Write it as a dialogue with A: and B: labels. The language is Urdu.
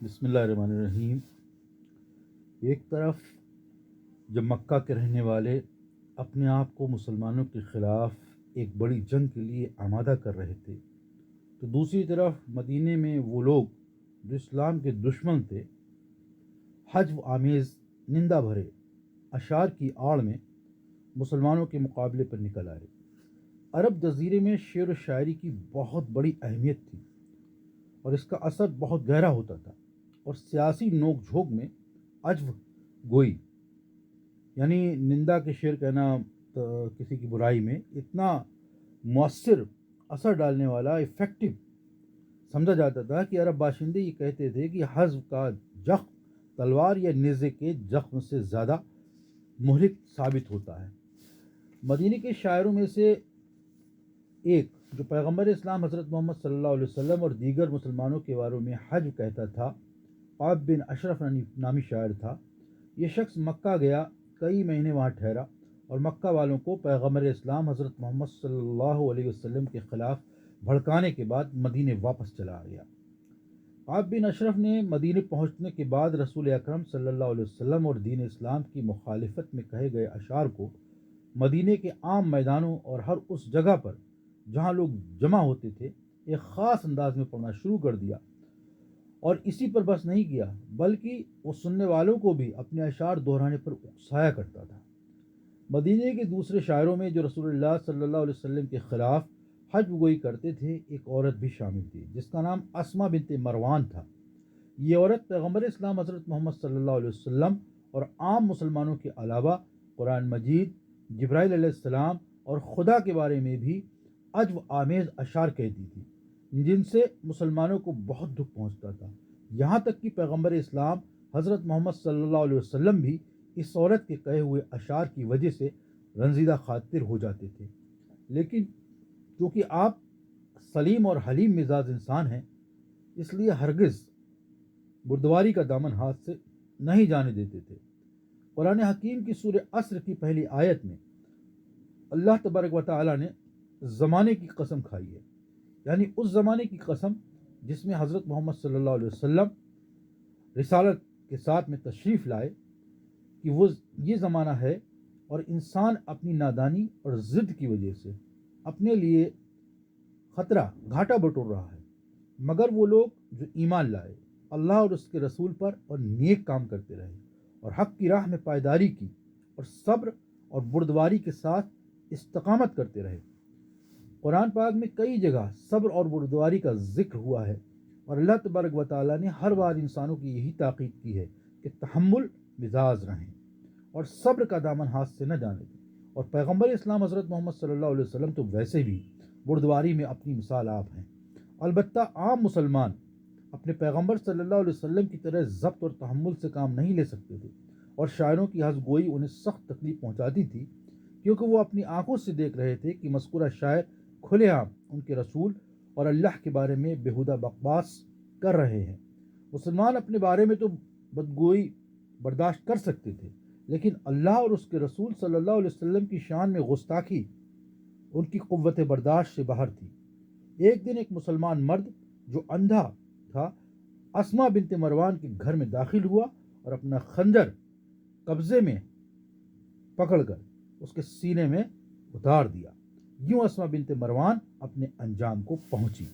A: بسم اللہ الرحمن الرحیم۔ ایک طرف جب مکہ کے رہنے والے اپنے آپ کو مسلمانوں کے خلاف ایک بڑی جنگ کے لیے آمادہ کر رہے تھے، تو دوسری طرف مدینے میں وہ لوگ جو اسلام کے دشمن تھے حجو آمیز نندا بھرے اشعار کی آڑ میں مسلمانوں کے مقابلے پر نکل آئے۔ عرب جزیرے میں شعر و شاعری کی بہت بڑی اہمیت تھی اور اس کا اثر بہت گہرا ہوتا تھا، اور سیاسی نوک جھوک میں عجو گوئی یعنی نندا کے شعر کہنا کسی کی برائی میں اتنا مؤثر اثر ڈالنے والا افیکٹو سمجھا جاتا تھا کہ عرب باشندے یہ کہتے تھے کہ حزب کا زخم تلوار یا نیزے کے زخم سے زیادہ مہلک ثابت ہوتا ہے۔ مدینے کے شاعروں میں سے ایک جو پیغمبر اسلام حضرت محمد صلی اللہ علیہ وسلم اور دیگر مسلمانوں کے بارے میں حج کہتا تھا، قعب بن اشرف نامی شاعر تھا۔ یہ شخص مکہ گیا، کئی مہینے وہاں ٹھہرا اور مکہ والوں کو پیغمبر اسلام حضرت محمد صلی اللہ علیہ وسلم کے خلاف بھڑکانے کے بعد مدینے واپس چلا گیا۔ قعب بن اشرف نے مدینے پہنچنے کے بعد رسول اکرم صلی اللہ علیہ وسلم اور دین اسلام کی مخالفت میں کہے گئے اشعار کو مدینے کے عام میدانوں اور ہر اس جگہ پر جہاں لوگ جمع ہوتے تھے ایک خاص انداز میں پڑھنا شروع کر دیا، اور اسی پر بس نہیں کیا بلکہ وہ سننے والوں کو بھی اپنے اشعار دہرانے پر اکسایا کرتا تھا۔ مدینے کے دوسرے شاعروں میں جو رسول اللہ صلی اللہ علیہ وسلم کے خلاف حج گوئی کرتے تھے ایک عورت بھی شامل تھی جس کا نام اسما بنت مروان تھا۔ یہ عورت پیغمبر اسلام حضرت محمد صلی اللہ علیہ وسلم اور عام مسلمانوں کے علاوہ قرآن مجید، جبرائیل علیہ السلام اور خدا کے بارے میں بھی عجب آمیز اشعار کہتی تھی جن سے مسلمانوں کو بہت دکھ پہنچتا تھا، یہاں تک کہ پیغمبر اسلام حضرت محمد صلی اللہ علیہ وسلم بھی اس عورت کے کہے ہوئے اشعار کی وجہ سے رنزیدہ خاطر ہو جاتے تھے، لیکن چونکہ آپ سلیم اور حلیم مزاج انسان ہیں اس لیے ہرگز بردباری کا دامن ہاتھ سے نہیں جانے دیتے تھے۔ قرآن حکیم کی سورہ عصر کی پہلی آیت میں اللہ تبارک و تعالی نے زمانے کی قسم کھائی ہے، یعنی اس زمانے کی قسم جس میں حضرت محمد صلی اللہ علیہ وسلم رسالت کے ساتھ میں تشریف لائے، کہ وہ یہ زمانہ ہے اور انسان اپنی نادانی اور ضد کی وجہ سے اپنے لیے خطرہ گھاٹا بٹور رہا ہے، مگر وہ لوگ جو ایمان لائے اللہ اور اس کے رسول پر اور نیک کام کرتے رہے اور حق کی راہ میں پائیداری کی اور صبر اور بردباری کے ساتھ استقامت کرتے رہے۔ قرآن پاک میں کئی جگہ صبر اور بردباری کا ذکر ہوا ہے، اور اللہ تبارک و تعالیٰ نے ہر بار انسانوں کی یہی تاکید کی ہے کہ تحمل مزاج رہیں اور صبر کا دامن ہاتھ سے نہ جانے دیں، اور پیغمبر اسلام حضرت محمد صلی اللہ علیہ وسلم تو ویسے بھی بردباری میں اپنی مثال آپ ہیں۔ البتہ عام مسلمان اپنے پیغمبر صلی اللہ علیہ وسلم کی طرح ضبط اور تحمل سے کام نہیں لے سکتے تھے، اور شاعروں کی حزب گوئی انہیں سخت تکلیف پہنچاتی تھی، کیونکہ وہ اپنی آنکھوں سے دیکھ رہے تھے کہ مذکورہ شاعر کھلے عام ان کے رسول اور اللہ کے بارے میں بےہودہ بکواس کر رہے ہیں۔ مسلمان اپنے بارے میں تو بدگوئی برداشت کر سکتے تھے، لیکن اللہ اور اس کے رسول صلی اللہ علیہ وسلم کی شان میں گستاخی ان کی قوت برداشت سے باہر تھی۔ ایک دن ایک مسلمان مرد جو اندھا تھا اسما بنت مروان کے گھر میں داخل ہوا اور اپنا خنجر قبضے میں پکڑ کر اس کے سینے میں اتار دیا۔ یوں اسما بنت مروان اپنے انجام کو پہنچی۔